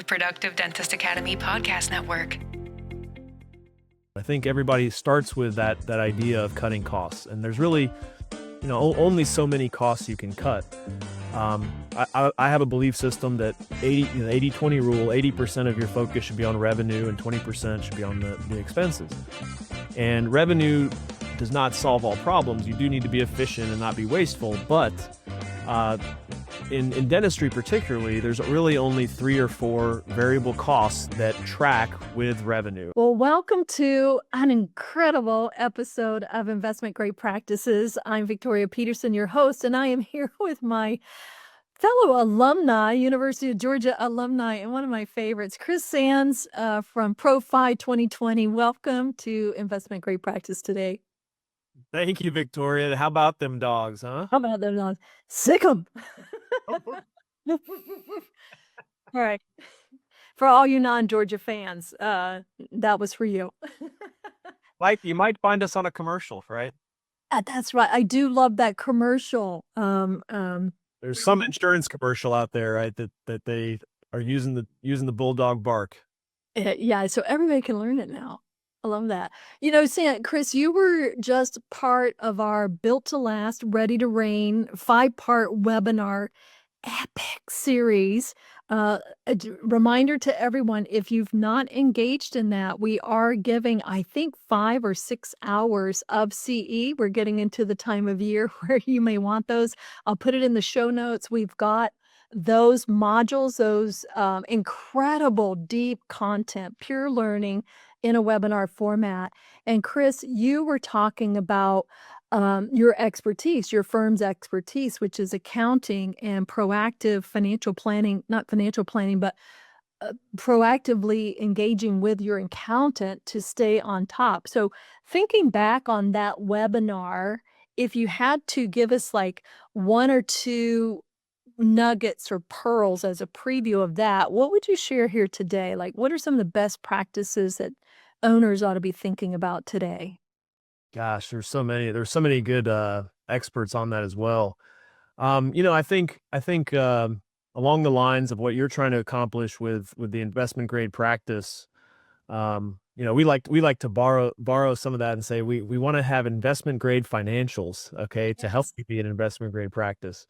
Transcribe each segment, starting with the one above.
Productive Dentist Academy podcast network. I think everybody starts with that idea of cutting costs, and there's really, only so many costs you can cut. I have a belief system that 80-20 rule, 80% of your focus should be on revenue and 20% should be on the expenses. And revenue does not solve all problems. You do need to be efficient and not be wasteful, but in dentistry particularly, there's really only 3 or 4 variable costs that track with revenue. Well, welcome to an incredible episode of Investment Grade Practices. I'm Victoria Peterson, your host, and I am here with my fellow alumni, University of Georgia alumni, and one of my favorites, Chris Sands from ProFi 2020. Welcome to Investment Grade Practice today. Thank you, Victoria. How about them dogs, huh? How about them dogs? Sick 'em. All right. For all you non-Georgia fans, that was for you. Like, you might find us on a commercial, right? That's right. I do love that commercial. There's some insurance commercial out there, right, that they are using the bulldog bark. Yeah, so everybody can learn it now. I love that. Chris, you were just part of our Built to Last, Ready to Reign 5-part webinar epic series. Reminder to everyone, if you've not engaged in that, we are giving, I think, 5 or 6 hours of CE. We're getting into the time of year where you may want those. I'll put it in the show notes. We've got those modules, those incredible deep content, pure learning in a webinar format. And Chris, you were talking about your expertise, your firm's expertise, which is accounting and proactive financial planning, not financial planning, but proactively engaging with your accountant to stay on top. So thinking back on that webinar, if you had to give us like 1 or 2 nuggets or pearls as a preview of that, what would you share here today? Like, what are some of the best practices that owners ought to be thinking about today? Gosh, there's so many good experts on that as well. I think along the lines of what you're trying to accomplish with the investment grade practice, we like to borrow some of that and say we want to have investment grade financials, okay, to help you be an investment grade practice.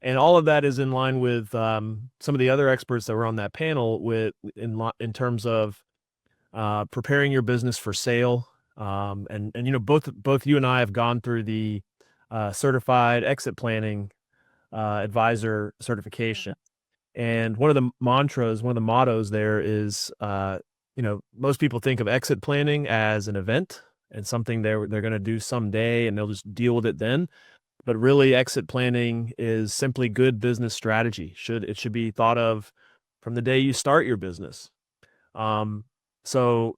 And all of that is in line with some of the other experts that were on that panel in terms of preparing your business for sale. And both you and I have gone through the certified exit planning advisor certification. And one of the mottos there is, most people think of exit planning as an event and something they're going to do someday and they'll just deal with it then. But really, exit planning is simply good business strategy. It should be thought of from the day you start your business. So,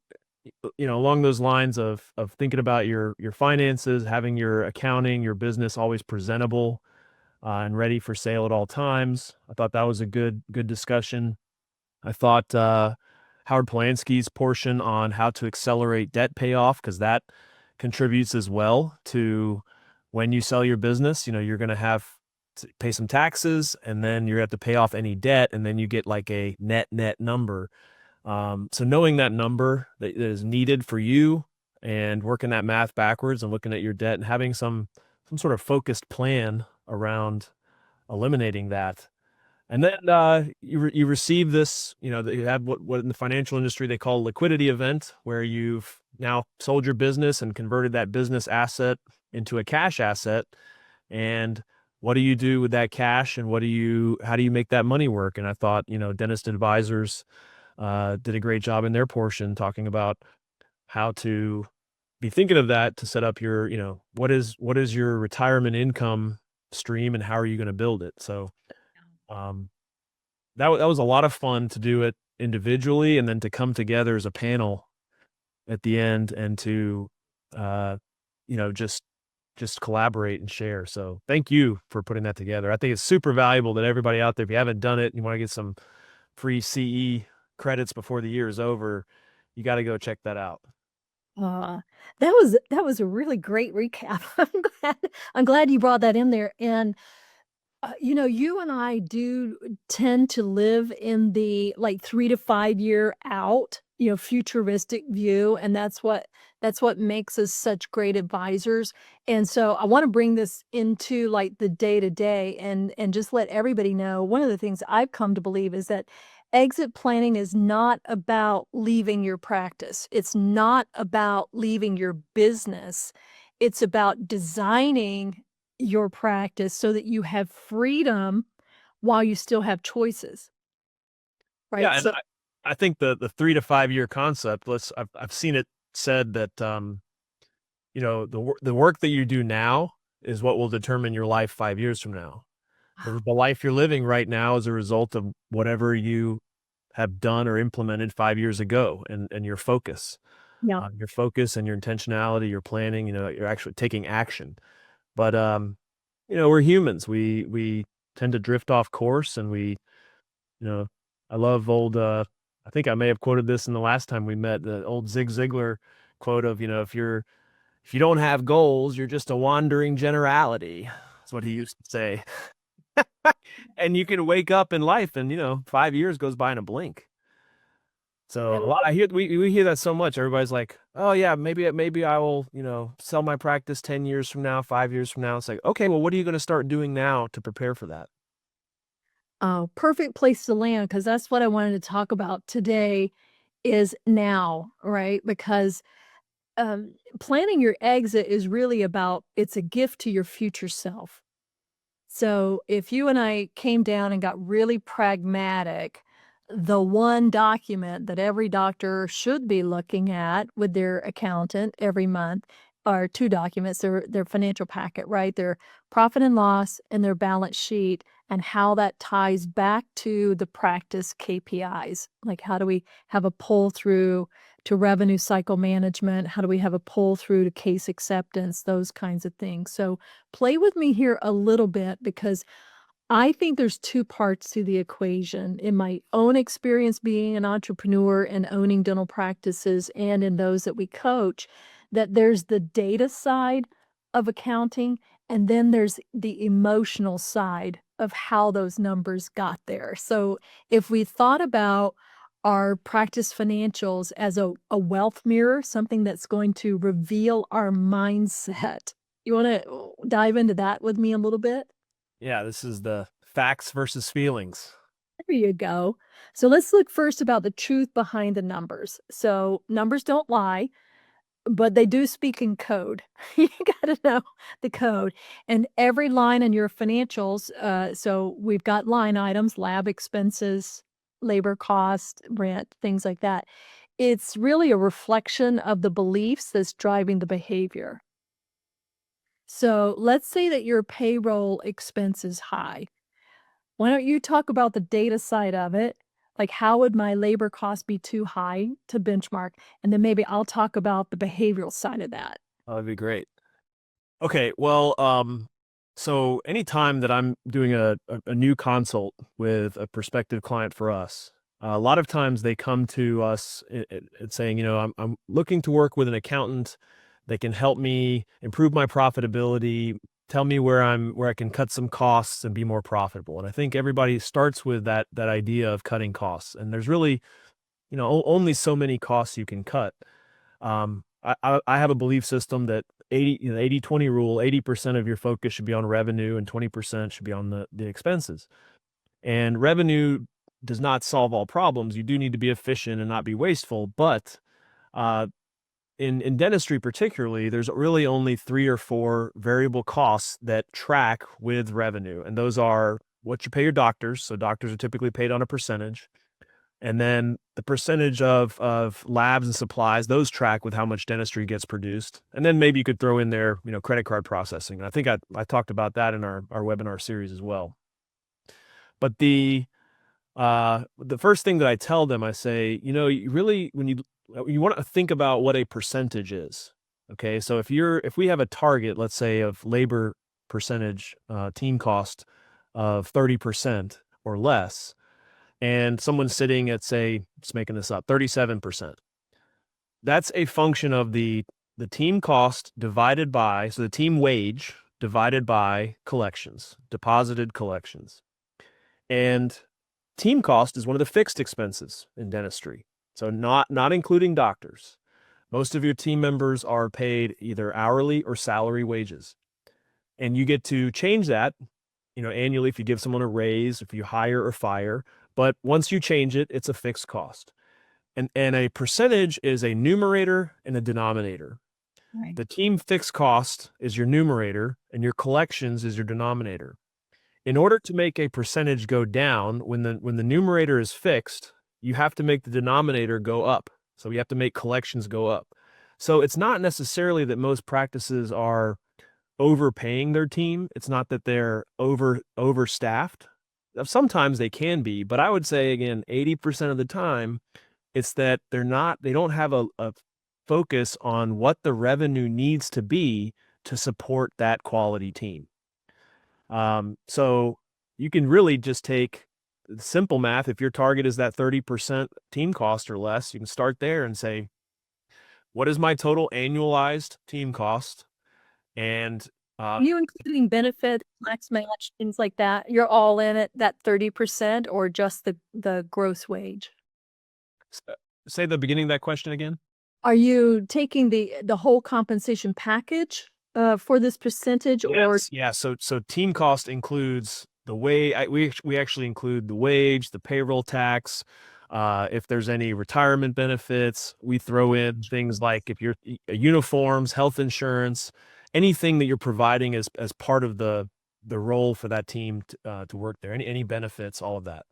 along those lines of thinking about your finances, having your accounting, your business always presentable and ready for sale at all times. I thought that was a good discussion. I thought Howard Polanski's portion on how to accelerate debt payoff, because that contributes as well to when you sell your business. You're going to have to pay some taxes, and then you have to pay off any debt, and then you get like a net number. So knowing that number that is needed for you and working that math backwards and looking at your debt and having some sort of focused plan around eliminating that. And then you receive this, you have what in the financial industry they call a liquidity event, where you've now sold your business and converted that business asset into a cash asset. And what do you do with that cash, and how do you make that money work? And I thought, Dentist Advisors did a great job in their portion talking about how to be thinking of that to set up your, what is your retirement income stream and how are you going to build it? So that was a lot of fun to do it individually, and then to come together as a panel at the end and to just collaborate and share. So thank you for putting that together. I think it's super valuable that everybody out there, if you haven't done it, you want to get some free CE credits before the year is over, you got to go check that out. That was a really great recap. I'm glad you brought that in there. And You and I do tend to live in the like 3 to 5 year out, futuristic view, and that's what makes us such great advisors. And so I want to bring this into like the day to day and just let everybody know one of the things I've come to believe is that exit planning is not about leaving your practice. It's not about leaving your business. It's about designing your practice so that you have freedom while you still have choices, Yeah, right? and So I think the 3 to 5 year concept. I've seen it said that the work that you do now is what will determine your life 5 years from now. The life you're living right now is a result of whatever you have done or implemented 5 years ago, and yeah, your focus and your intentionality, your planning. You're actually taking action. But we're humans. We tend to drift off course, and you know, I love old. I think I may have quoted this in the last time we met. The old Zig Ziglar quote of, if you don't have goals, you're just a wandering generality. That's what he used to say. And you can wake up in life, and 5 years goes by in a blink. So a lot, we hear that so much. Everybody's like, "Oh yeah, maybe I will, sell my practice 10 years from now, 5 years from now." It's like, okay, well, what are you going to start doing now to prepare for that? oh, perfect place to land because that's what I wanted to talk about today is now, right? Because planning your exit is really about it's a gift to your future self. So if you and I came down and got really pragmatic, the one document that every doctor should be looking at with their accountant every month are two documents, their financial packet, right? Their profit and loss and their balance sheet and how that ties back to the practice KPIs. Like how do we have a pull through to revenue cycle management? How do we have a pull through to case acceptance? Those kinds of things. So play with me here a little bit because I think there's two parts to the equation. In my own experience being an entrepreneur and owning dental practices, and in those that we coach, that there's the data side of accounting, and then there's the emotional side of how those numbers got there. So if we thought about our practice financials as a wealth mirror, something that's going to reveal our mindset. You want to dive into that with me a little bit? Yeah, this is the facts versus feelings. There you go. So let's look first about the truth behind the numbers. So numbers don't lie, but they do speak in code. You got to know the code. And every line in your financials, so we've got line items, lab expenses, labor cost, rent, things like that. It's really a reflection of the beliefs that's driving the behavior. So let's say that your payroll expense is high. Why don't you talk about the data side of it? Like, how would my labor cost be too high to benchmark? And then maybe I'll talk about the behavioral side of that. Oh, that'd be great. Okay, well, so anytime that I'm doing a new consult with a prospective client for us, a lot of times they come to us and saying, I'm looking to work with an accountant that can help me improve my profitability, tell me where I can cut some costs and be more profitable. And I think everybody starts with that idea of cutting costs, and there's really, only so many costs you can cut. I have a belief system that 80/20 rule, 80% of your focus should be on revenue and 20% should be on the expenses. And revenue does not solve all problems. You do need to be efficient and not be wasteful. But uh, in dentistry particularly, there's really only 3 or 4 variable costs that track with revenue. And those are what you pay your doctors. So doctors are typically paid on a percentage. And then the percentage of labs and supplies, those track with how much dentistry gets produced. And then maybe you could throw in there, credit card processing. And I think I talked about that in our webinar series as well. But the first thing that I tell them, I say, you really, when you want to think about what a percentage is. Okay. So if we have a target, let's say of labor percentage, team cost of 30% or less, and someone's sitting at, say, just making this up, 37%. That's a function of the team cost divided by, so the team wage, divided by collections, deposited collections. And team cost is one of the fixed expenses in dentistry. So not including doctors. Most of your team members are paid either hourly or salary wages. And you get to change that, annually if you give someone a raise, if you hire or fire. But once you change it, it's a fixed cost. And a percentage is a numerator and a denominator. Right. The team fixed cost is your numerator and your collections is your denominator. In order to make a percentage go down, when the numerator is fixed, you have to make the denominator go up. So you have to make collections go up. So it's not necessarily that most practices are overpaying their team. It's not that they're overstaffed. Sometimes they can be, but I would say again, 80% of the time, it's that they don't have a focus on what the revenue needs to be to support that quality team. So you can really just take the simple math. If your target is that 30% team cost or less, you can start there and say, what is my total annualized team cost? And Are you including benefits, max match, things like that? You're all in at that 30% or just the gross wage? say the beginning of that question again. Are you taking the whole compensation package for this percentage or Yes. Yeah. So team cost includes the we actually include the wage, the payroll tax. If there's any retirement benefits, we throw in things like if you're uniforms, health insurance, anything that you're providing as part of the role for that team to work there. Any benefits, all of that.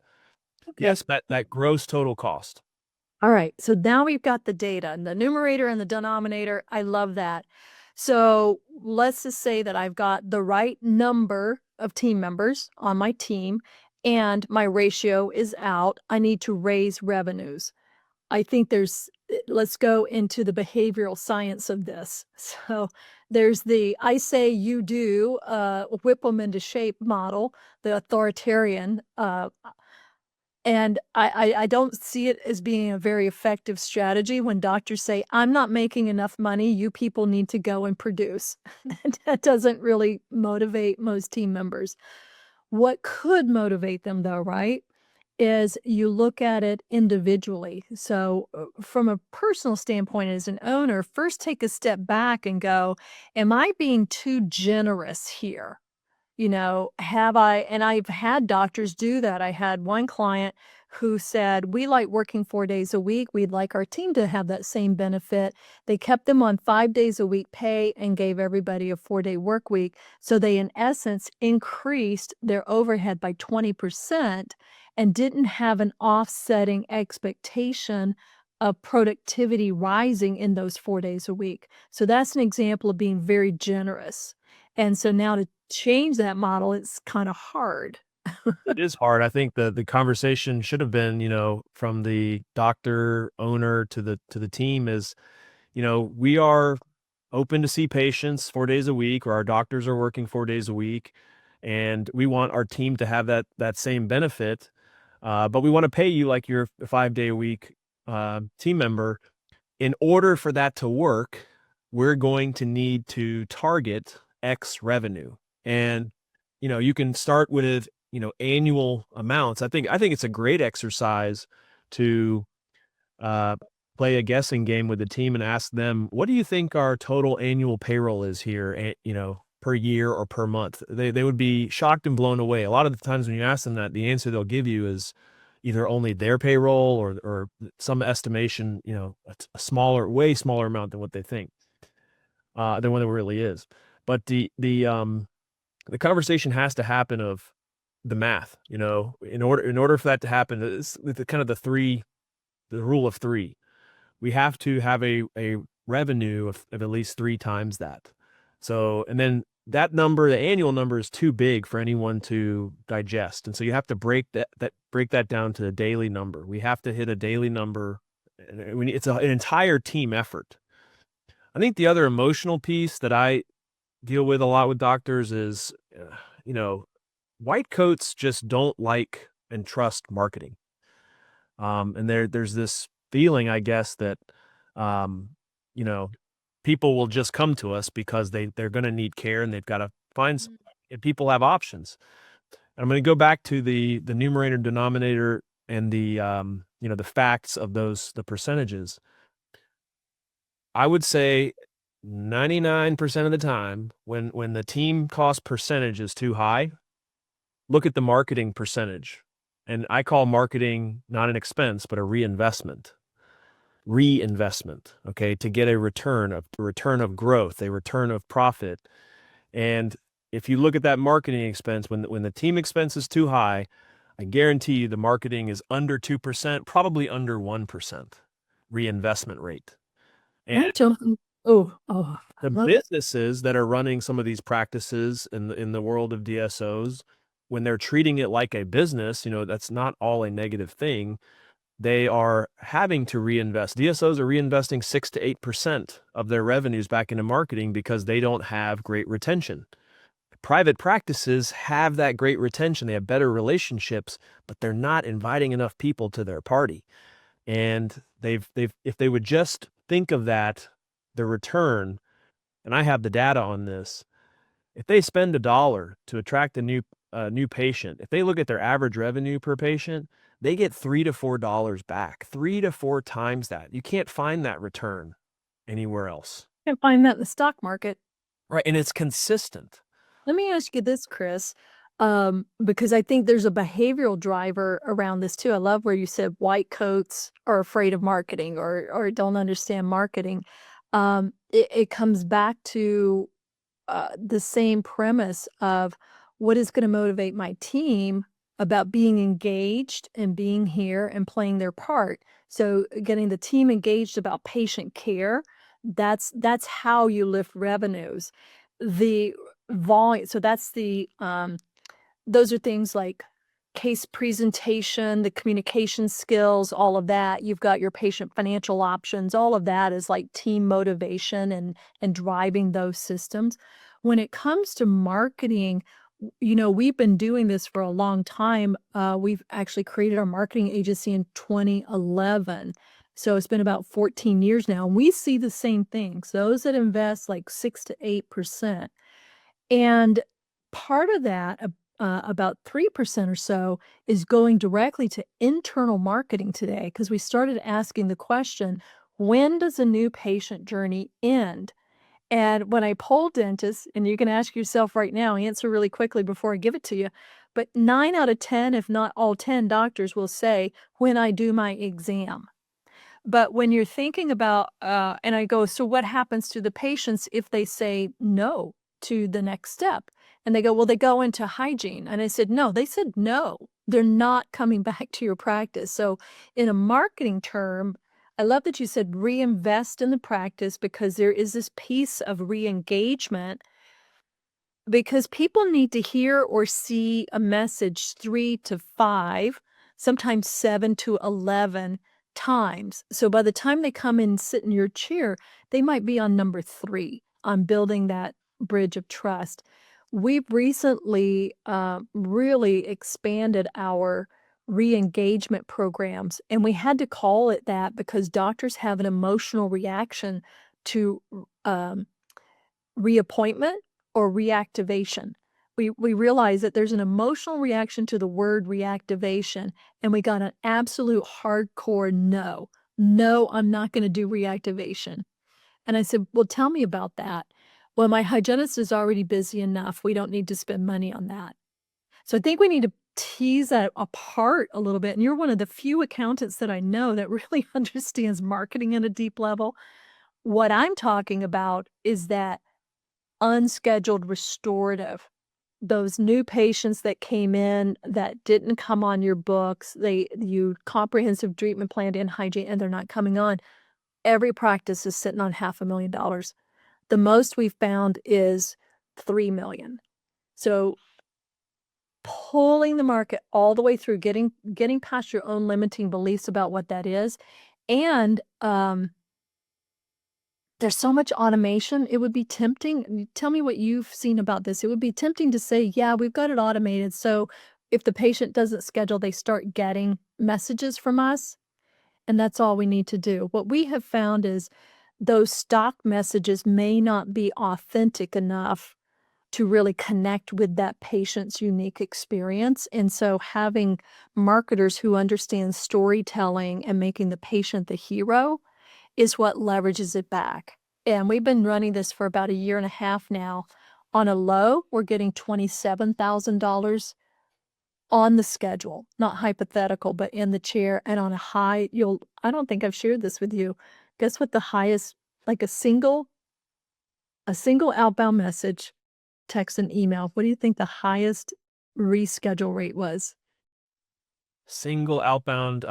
Okay. Yes, that gross total cost. All right. So now we've got the data and the numerator and the denominator. I love that. So let's just say that I've got the right number of team members on my team and my ratio is out. I need to raise revenues. I think let's go into the behavioral science of this. So there's the I say you do, whip them into shape model, the authoritarian, and I don't see it as being a very effective strategy when doctors say, I'm not making enough money, you people need to go and produce. That doesn't really motivate most team members. What could motivate them though, right, is you look at it individually. So from a personal standpoint as an owner, first take a step back and go, am I being too generous here? And I've had doctors do that. I had one client who said, we like working 4 days a week. We'd like our team to have that same benefit. They kept them on 5 days a week pay and gave everybody a 4-day work week. So they, in essence, increased their overhead by 20% and didn't have an offsetting expectation of productivity rising in those 4 days a week. So that's an example of being very generous. And so now to change that model, it's kinda hard. It is hard. I think the conversation should have been, from the doctor owner to the team is, we are open to see patients 4 days a week, or our doctors are working 4 days a week, and we want our team to have that same benefit. But we want to pay you like you're a 5-day a week team member. In order for that to work, we're going to need to target X revenue. And, you can start with, annual amounts. I think it's a great exercise to play a guessing game with the team and ask them, what do you think our total annual payroll is here, per year or per month? They would be shocked and blown away. A lot of the times when you ask them that, the answer they'll give you is either only their payroll or some estimation, a way smaller amount than what they think, than what it really is. But the conversation has to happen of the math, in order for that to happen. It's kind of the rule of 3. We have to have a revenue of at least 3 times that. So, and then that number, the annual number, is too big for anyone to digest. And so you have to break that down to a daily number. We have to hit a daily number. It's an entire team effort. I think the other emotional piece that I deal with a lot with doctors is, white coats just don't like and trust marketing. And there's this feeling, I guess, that, people will just come to us because they're going to need care and they've got a and people have options. And I'm going to go back to the numerator denominator and the the facts of the percentages. I would say 99% of the time when the team cost percentage is too high, look at the marketing percentage. And I call marketing not an expense, but a reinvestment. Okay, to get a return of growth, a return of profit. And if you look at that marketing expense, when the team expense is too high, I guarantee you the marketing is under 2%, probably under 1% reinvestment rate. And I the love it. businesses that are running some of these practices in the world of DSOs, when they're treating it like a business, that's not all a negative thing. They are having to reinvest. DSOs are reinvesting 6 to 8% of their revenues back into marketing because they don't have great retention. Private practices have that great retention. They have better relationships, but they're not inviting enough people to their party. And if they would just think of that, the return, and I have the data on this, if they spend $1 to attract a new patient, if they look at their average revenue per patient, they get $3 to $4 back, 3 to 4 times that. You can't find that return anywhere else. Can't find that in the stock market. Right, and it's consistent. Let me ask you this, Chris, because I think there's a behavioral driver around this too. I love where you said white coats are afraid of marketing or don't understand marketing. It comes back to the same premise of what is going to motivate my team about being engaged and being here and playing their part. So getting the team engaged about patient care, that's how you lift revenues. The volume, so that's those are things like case presentation, the communication skills, all of that. You've got your patient financial options. All of that is like team motivation and driving those systems. When it comes to marketing, we've been doing this for a long time. We've actually created our marketing agency in 2011. So it's been about 14 years now. And we see the same things. Those that invest like 6 to 8%. And part of that, about 3% or so, is going directly to internal marketing today because we started asking the question, when does a new patient journey end? And when I poll dentists, and you can ask yourself right now, answer really quickly before I give it to you, but 9 out of 10, if not all 10 doctors will say, when I do my exam. But when you're thinking about, and I go, so what happens to the patients if they say no to the next step? And they go, well, they go into hygiene. And I said, no, they said no. They're not coming back to your practice. So in a marketing term, I love that you said reinvest in the practice because there is this piece of re-engagement because people need to hear or see a message 3 to 5, sometimes 7 to 11 times. So by the time they come and sit in your chair, they might be on number 3 on building that bridge of trust. We've recently really expanded our re-engagement programs, and we had to call it that because doctors have an emotional reaction to reappointment or reactivation. We realize that there's an emotional reaction to the word reactivation, and we got an absolute hardcore no. No, I'm not going to do reactivation. And I said, well, tell me about that. Well, my hygienist is already busy enough. We don't need to spend money on that. So I think we need to tease that apart a little bit. And you're one of the few accountants that I know that really understands marketing at a deep level. What I'm talking about is that unscheduled restorative. Those new patients that came in that didn't come on your books, you comprehensive treatment plan in hygiene, and they're not coming on. Every practice is sitting on $500,000. The most we've found is $3 million. So pulling the market all the way through, getting past your own limiting beliefs about what that is, and there's so much automation. It would be tempting. Tell me what you've seen about this. It would be tempting to say, yeah, we've got it automated. So if the patient doesn't schedule, they start getting messages from us, and that's all we need to do. What we have found is those stock messages may not be authentic enough to really connect with that patient's unique experience. And so having marketers who understand storytelling and making the patient the hero is what leverages it back. And we've been running this for about a year and a half now. On a low, we're getting $27,000 on the schedule, not hypothetical, but in the chair. And on a high, I don't think I've shared this with you. Guess what the highest, like a single outbound message, text and email. What do you think the highest reschedule rate was? Single outbound,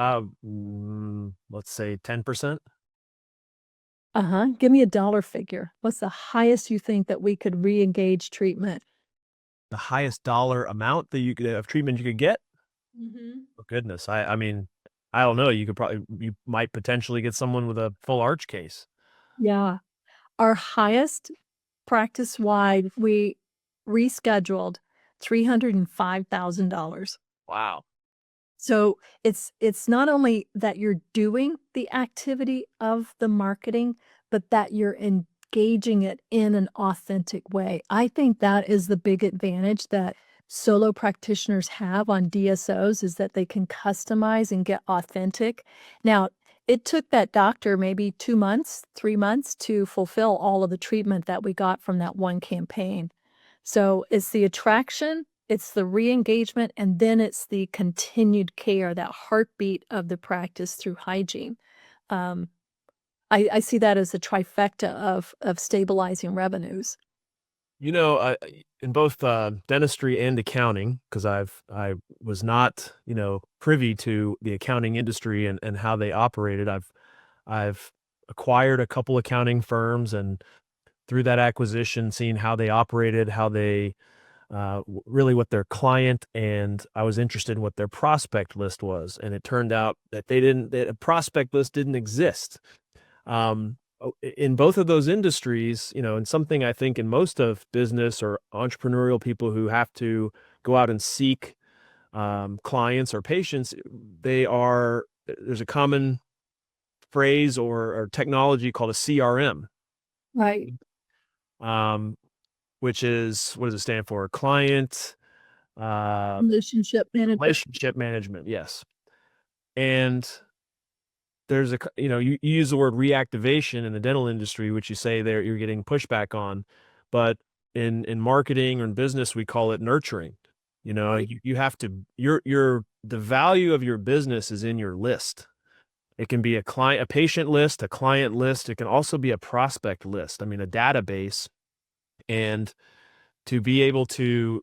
let's say 10%. Give me a dollar figure. What's the highest you think that we could re-engage treatment? The highest dollar amount that you could of treatment you could get? Mhm. Oh, goodness. I mean, I don't know. You might potentially get someone with a full arch case. Yeah. Our highest practice-wide, we rescheduled $305,000. Wow. So it's not only that you're doing the activity of the marketing, but that you're engaging it in an authentic way. I think that is the big advantage that solo practitioners have on DSOs is that they can customize and get authentic. Now, it took that doctor maybe 2 months, 3 months to fulfill all of the treatment that we got from that one campaign. So it's the attraction, it's the re-engagement, and then it's the continued care, that heartbeat of the practice through hygiene. Um, I see that as a trifecta of stabilizing revenues. In both dentistry and accounting, because I was not, privy to the accounting industry and how they operated. I've acquired a couple accounting firms, and through that acquisition, seen how they operated, how they really what their client, and I was interested in what their prospect list was. And it turned out that that a prospect list didn't exist. In both of those industries, and something I think in most of business or entrepreneurial people who have to go out and seek clients or patients, there's a common phrase or technology called a CRM, Right. um, which is, what does it stand for? Client Relationship management. relationship management. Yes. And there's you use the word reactivation in the dental industry, which you say there you're getting pushback on, but in marketing or in business, we call it nurturing. Right. You have to, the value of your business is in your list. It can be a patient list, a client list. It can also be a prospect list. I mean, a database. And to be able to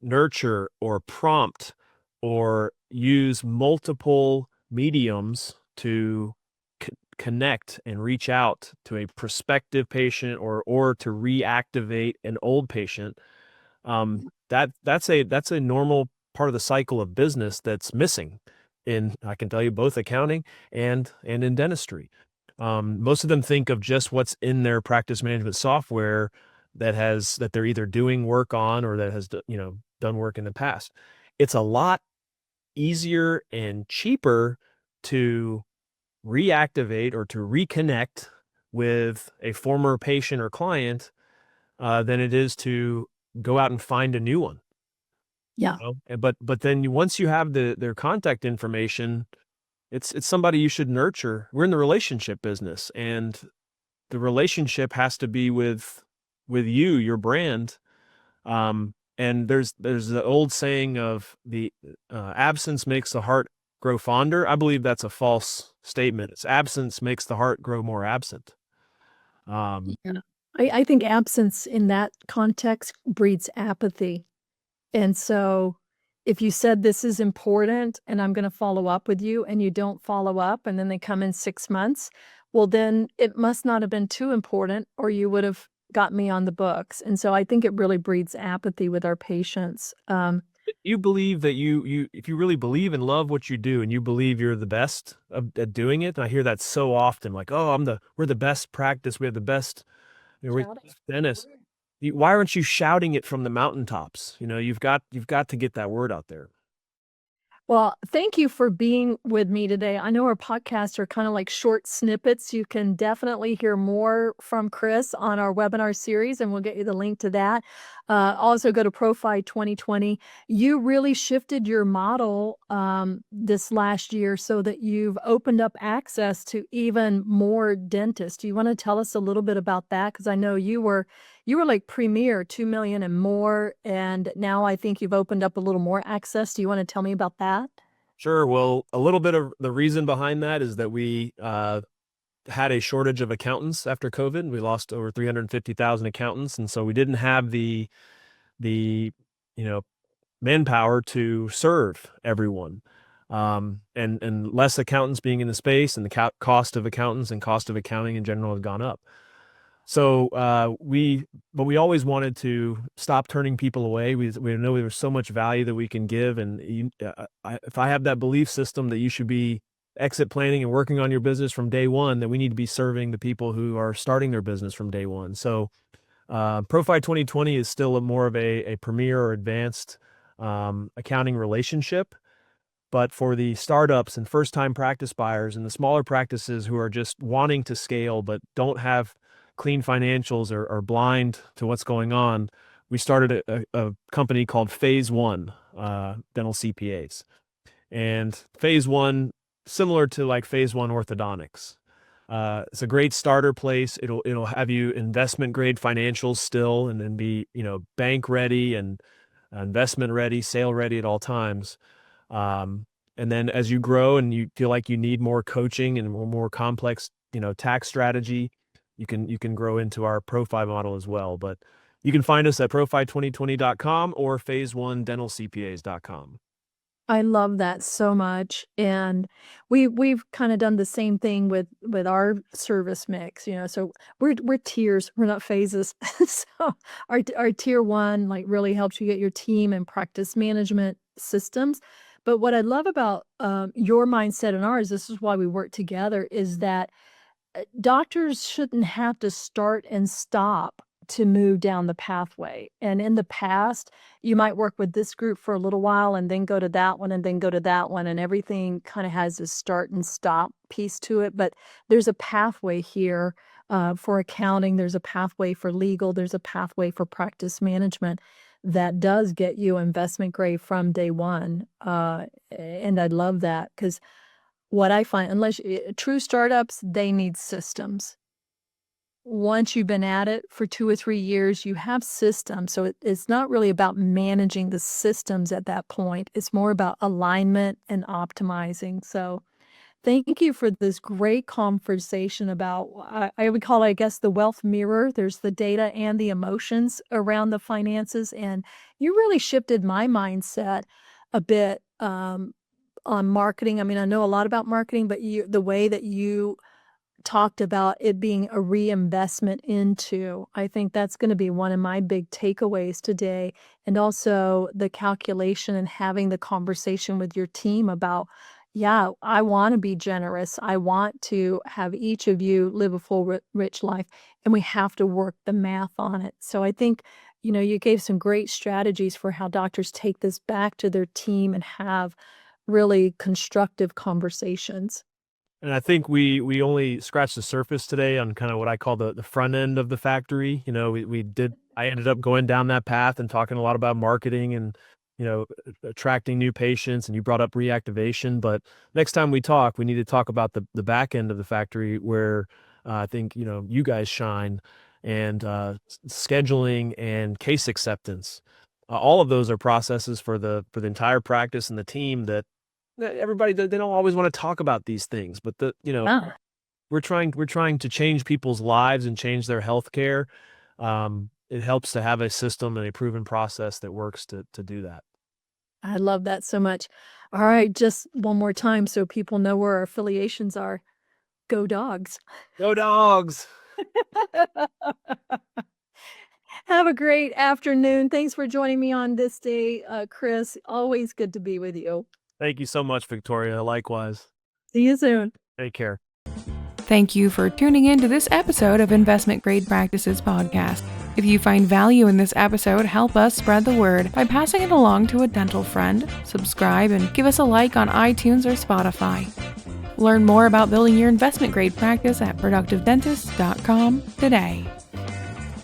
nurture or prompt or use multiple mediums to connect and reach out to a prospective patient or to reactivate an old patient, that's a normal part of the cycle of business that's missing in, I can tell you, both accounting and in dentistry. Most of them think of just what's in their practice management software that they're either doing work on or that has done work in the past. It's a lot easier and cheaper to reactivate or to reconnect with a former patient or client than it is to go out and find a new one. Yeah. But then once you have their contact information, it's somebody you should nurture. We're in the relationship business, and the relationship has to be with you, your brand. And there's the old saying of the absence makes the heart grow fonder. I believe that's a false statement. It's absence makes the heart grow more absent. Yeah. I think absence in that context breeds apathy. And so if you said this is important and I'm gonna follow up with you and you don't follow up and then they come in 6 months, well, then it must not have been too important or you would have got me on the books. And so I think it really breeds apathy with our patients. You believe that if you really believe and love what you do and you believe you're the best at doing it, and I hear that so often, like, oh, we're the best practice, we have the best, we're Shouting. dentists. Why aren't you shouting it from the mountaintops? You've got to get that word out there. Well, thank you for being with me today. I know our podcasts are kind of like short snippets. You can definitely hear more from Chris on our webinar series, and we'll get you the link to that. Also, go to ProFi 2020. You really shifted your model this last year so that you've opened up access to even more dentists. Do you want to tell us a little bit about that? Because I know you were like premier 2 million and more, and now I think you've opened up a little more access. Do you want to tell me about that? Sure. Well, a little bit of the reason behind that is that we had a shortage of accountants after COVID. We lost over 350,000 accountants, and so we didn't have the you know manpower to serve everyone. And less accountants being in the space, and the cost of accountants and cost of accounting in general has gone up. So but we always wanted to stop turning people away. We know there's so much value that we can give, and if I have that belief system that you should be exit planning and working on your business from day one, that we need to be serving the people who are starting their business from day one. So ProFi 2020 is still more of a premier or advanced accounting relationship. But for the startups and first-time practice buyers and the smaller practices who are just wanting to scale but don't have clean financials or are blind to what's going on, we started a company called Phase One Dental CPAs. And Phase One, similar to like Phase One Orthodontics. It's a great starter place. It'll have you investment grade financials still, and then be bank ready and investment ready, sale ready at all times. And then as you grow and you feel like you need more coaching and more complex, tax strategy, you can grow into our ProFi model as well. But you can find us at profi2020.com or phase1dentalcpas.com. I love that so much, and we've kind of done the same thing with our service mix, So we're tiers, we're not phases. So our tier one like really helps you get your team and practice management systems. But what I love about your mindset and ours, this is why we work together, is that doctors shouldn't have to start and stop to move down the pathway. And in the past, you might work with this group for a little while and then go to that one and then go to that one, and everything kind of has a start and stop piece to it. But there's a pathway here for accounting, there's a pathway for legal, there's a pathway for practice management that does get you investment grade from day one. And I love that, because what I find, true startups, they need systems. Once you've been at it for 2 or 3 years, you have systems. So it's not really about managing the systems at that point. It's more about alignment and optimizing. So thank you for this great conversation about, I would call it, I guess, the wealth mirror. There's the data and the emotions around the finances. And you really shifted my mindset a bit on marketing. I mean, I know a lot about marketing, but the way that you talked about it being a reinvestment into, I think that's going to be one of my big takeaways today. And also the calculation and having the conversation with your team about, yeah, I want to be generous. I want to have each of you live a full, rich life, and we have to work the math on it. So I think, you gave some great strategies for how doctors take this back to their team and have really constructive conversations. And I think we only scratched the surface today on kind of what I call the front end of the factory. I ended up going down that path and talking a lot about marketing and, attracting new patients, and you brought up reactivation. But next time we talk, we need to talk about the back end of the factory where I think, you guys shine, and scheduling and case acceptance. All of those are processes for the entire practice and the team that everybody, they don't always want to talk about these things, but Ah, we're trying to change people's lives and change their healthcare. It helps to have a system and a proven process that works to do that. I love that so much. All right, just one more time so people know where our affiliations are. Go Dogs. Go Dogs! Have a great afternoon. Thanks for joining me on this day, Chris. Always good to be with you. Thank you so much, Victoria. Likewise. See you soon. Take care. Thank you for tuning in to this episode of Investment Grade Practices Podcast. If you find value in this episode, help us spread the word by passing it along to a dental friend, subscribe, and give us a like on iTunes or Spotify. Learn more about building your investment grade practice at productivedentist.com today.